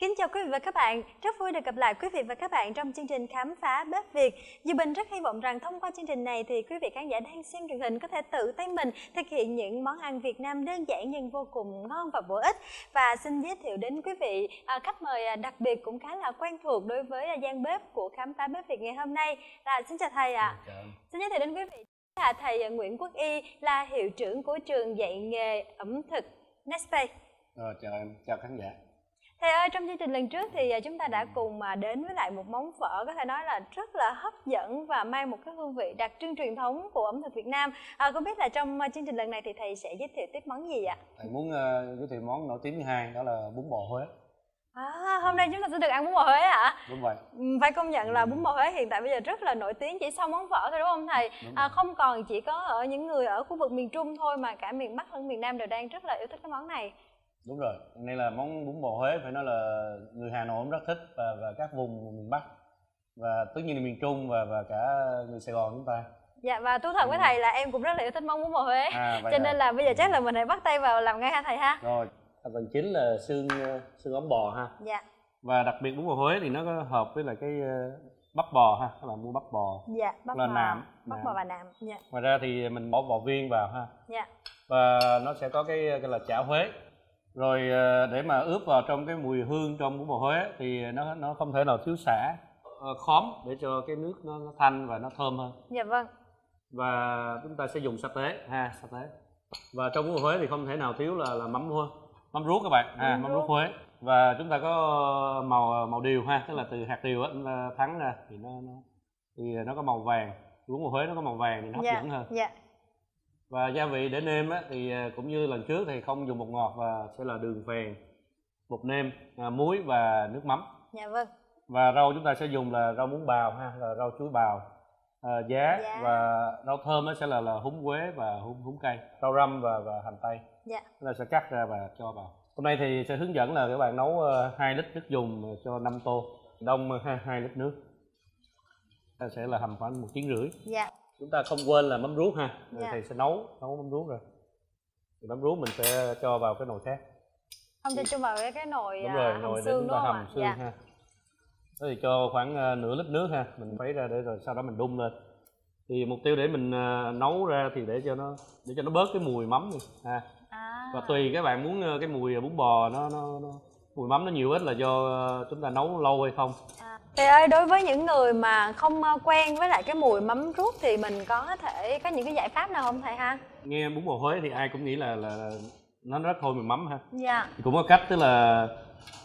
Kính chào quý vị và các bạn, rất vui được gặp lại quý vị và các bạn trong chương trình Khám phá bếp Việt. Duy Bình rất hy vọng rằng thông qua chương trình này thì quý vị khán giả đang xem truyền hình có thể tự tay mình thực hiện những món ăn Việt Nam đơn giản nhưng vô cùng ngon và bổ ích. Và xin giới thiệu đến quý vị khách mời đặc biệt cũng khá là quen thuộc đối với gian bếp của Khám phá bếp Việt ngày hôm nay. Xin chào thầy ạ. Xin giới thiệu đến quý vị là thầy Nguyễn Quốc Y, là hiệu trưởng của trường dạy nghề ẩm thực Nespe. Chào em, chào khán giả. Thầy ơi, trong chương trình lần trước thì chúng ta đã cùng đến với lại một món phở có thể nói là rất là hấp dẫn và mang một cái hương vị đặc trưng truyền thống của ẩm thực Việt Nam. Không biết là trong chương trình lần này thì thầy sẽ giới thiệu tiếp món gì ạ? Thầy muốn giới thiệu món nổi tiếng thứ hai, đó là bún bò Huế. Hôm nay chúng ta sẽ được ăn bún bò Huế ạ? Đúng vậy. Phải công nhận là bún bò Huế hiện tại bây giờ rất là nổi tiếng chỉ sau món phở thôi đúng không thầy? Không còn chỉ có ở những người ở khu vực miền Trung thôi mà cả miền Bắc lẫn miền Nam đều đang rất là yêu thích cái món này. Đúng rồi, đây là món bún bò Huế phải nói là người Hà Nội cũng rất thích và các vùng miền Bắc và tất nhiên là miền Trung và cả người Sài Gòn chúng ta. Dạ, và thú thật với thầy là em cũng rất là yêu thích món bún bò Huế, cho nên là bây giờ chắc là mình hãy bắt tay vào làm ngay ha thầy ha. Rồi, phần chính là xương ống bò ha. Dạ. Và đặc biệt bún bò Huế thì nó có hợp với lại cái bắp bò ha, các bạn mua bắp bò. Dạ, bắp bò, nạm, bắp bò và nạm. Dạ. Ngoài ra thì mình bỏ bò viên vào ha. Dạ. Và nó sẽ có cái là chả Huế. Rồi để mà ướp vào trong cái mùi hương trong bún bò Huế thì nó không thể nào thiếu sả, khóm để cho cái nước nó thanh và nó thơm hơn. Dạ vâng. Và chúng ta sẽ dùng sa tế ha, sa tế. Và trong bún bò Huế thì không thể nào thiếu là mắm ruốc các bạn, mắm ruốc Huế. Và chúng ta có màu điều ha, tức là từ hạt điều á chúng ta thắng ra thì nó có màu vàng. Bún bò Huế nó có màu vàng thì nó hấp dẫn hơn. Dạ. Và gia vị để nêm á, thì cũng như lần trước thì không dùng bột ngọt và sẽ là đường phèn, bột nêm, muối và nước mắm. Dạ vâng. Và rau chúng ta sẽ dùng là rau muống bào ha, là rau chuối bào, giá và rau thơm nó sẽ là húng quế và húng cây, rau răm và hành tây. Dạ. Chúng ta sẽ cắt ra và cho vào. Hôm nay thì sẽ hướng dẫn là các bạn nấu 2 lít nước dùng cho 5 tô, đông 2 lít nước. Ta sẽ là hầm khoảng 1,5 tiếng. Dạ. Chúng ta không quên là mắm ruốc ha. Thầy sẽ nấu mắm ruốc rồi. Thì mắm ruốc mình sẽ cho vào cái nồi khác. Không cho cho vào cái nồi nồi xương để chúng ta hầm xương ha. Thế thì cho khoảng nửa lít nước ha, mình khuấy ra để rồi sau đó mình đun lên. Thì mục tiêu để mình nấu ra thì để cho nó bớt cái mùi mắm đi ha. Và tùy các bạn muốn cái mùi bún bò nó mùi mắm nó nhiều ít là do chúng ta nấu lâu hay không. Thầy ơi, đối với những người mà không quen với lại cái mùi mắm ruốc thì mình có những cái giải pháp nào không thầy ha? Nghe bún bò Huế thì ai cũng nghĩ là nó rất thôi mùi mắm ha. Dạ. Thì cũng có cách, tức là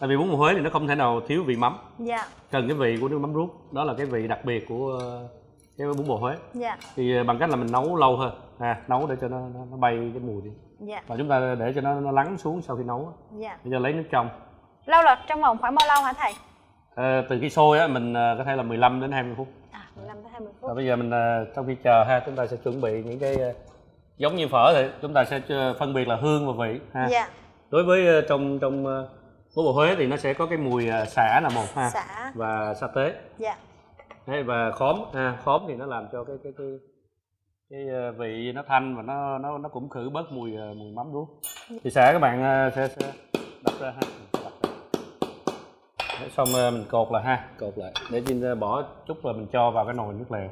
tại vì bún bò Huế thì nó không thể nào thiếu vị mắm. Dạ. Cần cái vị của nước mắm ruốc, đó là cái vị đặc biệt của cái bún bò Huế. Dạ. Thì bằng cách là mình nấu lâu hơn, nấu để cho nó bay cái mùi đi. Dạ. Và chúng ta để cho nó lắng xuống sau khi nấu. Dạ. Để cho lấy nước trong. Lâu là trong vòng khoảng bao lâu hả thầy? Từ khi sôi á mình có thể là 15 đến 20 phút. 15 đến 20 phút. Và bây giờ mình trong khi chờ ha, chúng ta sẽ chuẩn bị những cái giống như phở thì chúng ta sẽ phân biệt là hương và vị ha. Dạ. Đối với trong bún bò Huế thì nó sẽ có cái mùi sả là một ha. Sả và sa tế. Dạ. Thế và khóm khóm thì nó làm cho cái vị nó thanh và nó cũng khử bớt mùi mắm ruốc. Thì sả các bạn sẽ đập ra ha. Xong mình cột lại để bỏ chút rồi mình cho vào cái nồi nước lèo.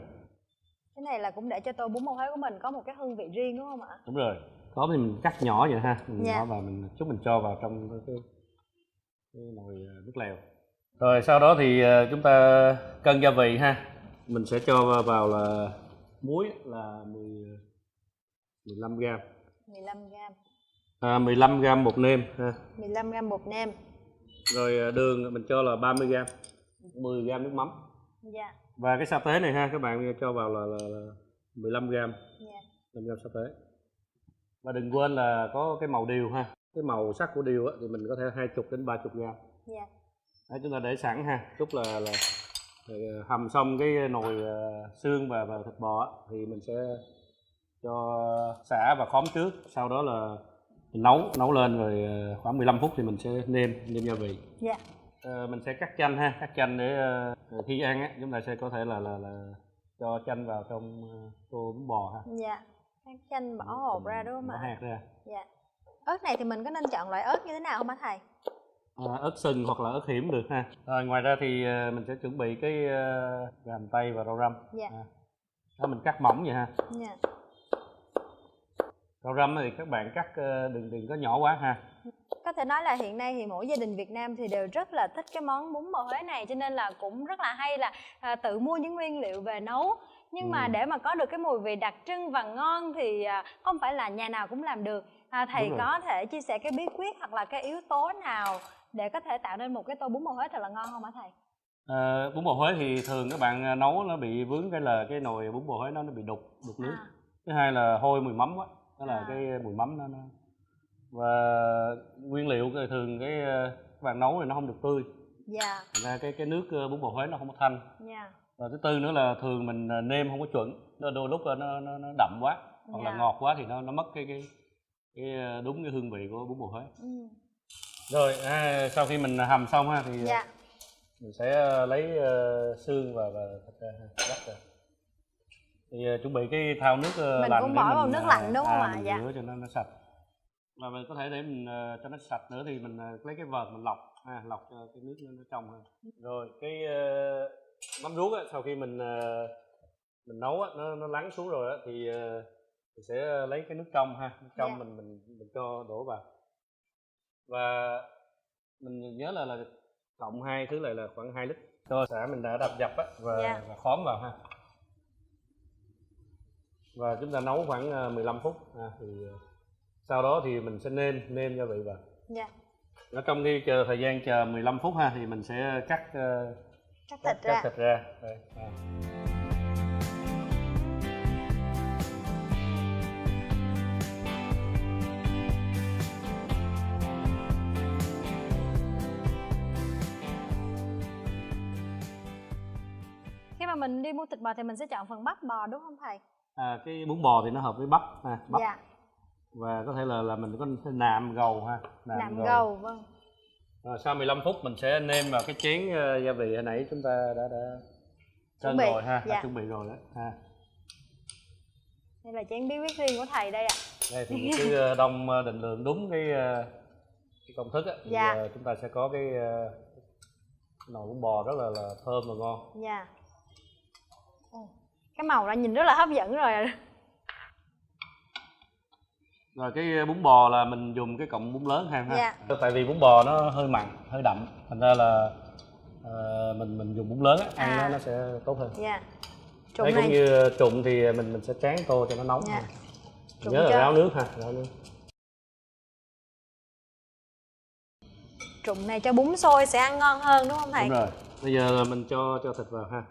Cái này là cũng để cho tô bún bò Huế của mình có một cái hương vị riêng đúng không ạ? Đúng rồi. Khóm thì mình cắt nhỏ vậy ha, mình nhỏ vào mình cho vào trong cái nồi nước lèo. Rồi sau đó thì chúng ta cân gia vị ha. Mình sẽ cho vào là muối là 15 g. 15 g. 15 g bột nêm ha. 15 g bột nêm. Rồi đường mình cho là 30 g. 10 g nước mắm. Dạ. Và cái sa tế này ha, các bạn cho vào là 15 g. Dạ. 15 g sa tế. Và đừng quên là có cái màu điều ha. Cái màu sắc của điều á thì mình có thể 20 đến 30 g. Dạ. Đấy, chúng ta để sẵn ha. Chút là hầm xong cái nồi xương và thịt bò thì mình sẽ cho sả và khóm trước, sau đó là mình nấu lên rồi khoảng 15 phút thì mình sẽ nêm gia vị. Dạ. Mình sẽ cắt chanh để khi ăn á chúng ta sẽ có thể là cho chanh vào trong tô bún bò ha. Dạ. Cắt chanh bỏ hột ra đúng không ạ? Bỏ hạt ra. Dạ. Ớt này thì mình có nên chọn loại ớt như thế nào không hả thầy? ớt sừng hoặc là ớt hiểm được ha. Rồi ngoài ra thì mình sẽ chuẩn bị cái gà hành tây và rau răm. Dạ. Đó, mình cắt mỏng vậy ha. Dạ. Rau răm thì các bạn cắt đừng có nhỏ quá ha. Có thể nói là hiện nay thì mỗi gia đình Việt Nam thì đều rất là thích cái món bún bò Huế này, cho nên là cũng rất là hay là tự mua những nguyên liệu về nấu. Nhưng mà để mà có được cái mùi vị đặc trưng và ngon thì không phải là nhà nào cũng làm được. Thầy có thể chia sẻ cái bí quyết hoặc là cái yếu tố nào để có thể tạo nên một cái tô bún bò Huế thật là ngon không hả thầy? Bún bò Huế thì thường các bạn nấu nó bị vướng cái là cái nồi bún bò Huế nó bị đục nước. Thứ hai là hôi mùi mắm quá, đó là cái mùi mắm nó. Và nguyên liệu thường các bạn nấu thì nó không được tươi. Dạ. Thành ra cái nước bún bò Huế nó không có thanh. Dạ. Và thứ tư nữa là thường mình nêm không có chuẩn, đôi lúc nó đậm quá hoặc là ngọt quá thì nó mất cái đúng cái hương vị của bún bò Huế. Rồi sau khi mình hầm xong ha thì mình sẽ lấy xương và thịt ra rắc ra. Thì chuẩn bị cái thau nước mình lạnh cũng để bỏ mình vào nước lạnh đúng không ạ? Dạ. Rửa cho nó sạch. Và mình có thể để mình cho nó sạch nữa thì mình lấy cái vợt mình lọc cho cái nước nó trong hơn. Rồi cái mắm ruốc á, sau khi mình nấu á, nó lắng xuống rồi á, thì mình sẽ lấy cái nước trong ha, nước trong mình cho đổ vào. Và mình nhớ là cộng hai thứ này là khoảng 2 lít. Cho xả mình đã đập dập á và khóm vào ha. Và chúng ta nấu khoảng 15 phút thì sau đó thì mình sẽ nêm gia vị vào. Ở trong khi chờ thời gian chờ 15 phút ha thì mình sẽ cắt thịt ra. Đây, Khi mà mình đi mua thịt bò thì mình sẽ chọn phần bắp bò đúng không thầy? Cái bún bò thì nó hợp với bắp bắp. Dạ. Và có thể là mình có nạm gầu ha, nạm gầu vâng. Sau 15 phút mình sẽ nêm vào cái chén gia vị hồi nãy chúng ta đã chuẩn bị rồi ha, đã chuẩn bị rồi đó ha. Đây là chén bí quyết riêng của thầy đây ạ. Đây thì cứ đong định lượng đúng cái công thức á thì chúng ta sẽ có cái nồi bún bò rất là thơm và ngon. Dạ. Cái màu ra nhìn rất là hấp dẫn rồi. Rồi cái bún bò là mình dùng cái cọng bún lớn ha. Tại vì bún bò nó hơi mặn, hơi đậm, thành ra là mình dùng bún lớn á, ăn nó sẽ tốt hơn. Đấy, cũng như trụng thì mình sẽ tráng tô cho nó nóng. Nhớ là ráo nước ha, ráo nước. Trụng này cho bún sôi sẽ ăn ngon hơn đúng không thầy? Đúng rồi. Bây giờ mình cho thịt vào ha.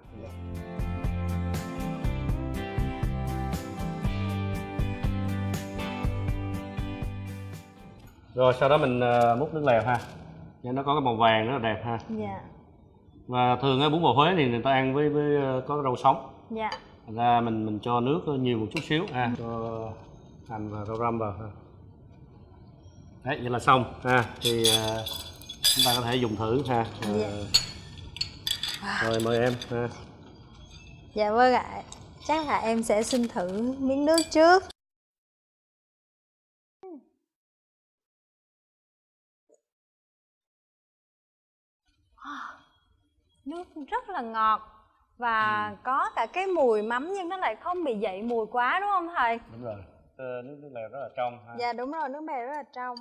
Rồi sau đó mình múc nước lèo ha, cho nó có cái màu vàng rất là đẹp ha. Và thường cái bún bò Huế thì người ta ăn với có rau sống. Thành ra mình cho nước nhiều một chút xíu ha, cho hành và rau răm vào ha. Đấy, vậy là xong ha. Thì chúng ta có thể dùng thử ha. Rồi mời em ha. Dạ vâng ạ. Chắc là em sẽ xin thử miếng nước trước. Nước rất là ngọt và có cả cái mùi mắm nhưng nó lại không bị dậy mùi quá đúng không thầy? Đúng rồi. Nước lèo rất là trong ha. Dạ đúng rồi, nước lèo rất là trong.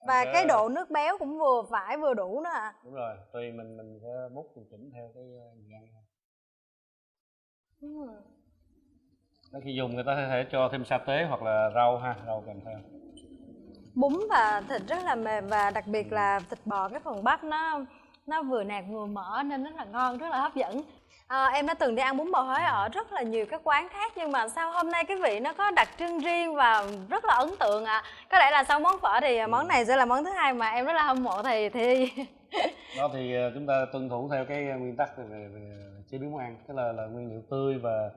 Và cái độ nước béo cũng vừa phải vừa đủ nữa ạ. Đúng rồi, tùy mình sẽ múc điều chỉnh theo cái người ăn. Khi dùng người ta có thể cho thêm sa tế hoặc là rau ha, rau kèm theo. Bún và thịt rất là mềm và đặc biệt là thịt bò cái phần bắp nó vừa nạc vừa mỡ nên rất là ngon, rất là hấp dẫn. Em đã từng đi ăn bún bò Huế ở rất là nhiều các quán khác nhưng mà sao hôm nay cái vị nó có đặc trưng riêng và rất là ấn tượng ạ. Có lẽ là sau món phở thì món này sẽ là món thứ hai mà em rất là hâm mộ thầy Thi. Đó thì chúng ta tuân thủ theo cái nguyên tắc về chế biến món ăn, tức là nguyên liệu tươi và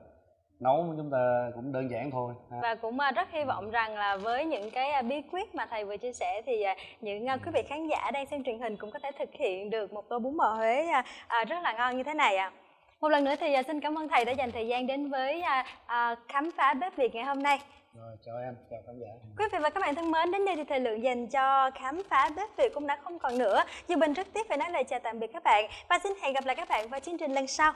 nấu chúng ta cũng đơn giản thôi. Và cũng rất hy vọng rằng là với những cái bí quyết mà thầy vừa chia sẻ thì những quý vị khán giả đang xem truyền hình cũng có thể thực hiện được một tô bún bò Huế rất là ngon như thế này ạ. Một lần nữa thì xin cảm ơn thầy đã dành thời gian đến với khám phá bếp Việt ngày hôm nay. Rồi, chào em, chào khán giả. Quý vị và các bạn thân mến, đến đây thì thời lượng dành cho khám phá bếp Việt cũng đã không còn nữa. Duy Bình rất tiếc phải nói lời chào tạm biệt các bạn và xin hẹn gặp lại các bạn vào chương trình lần sau.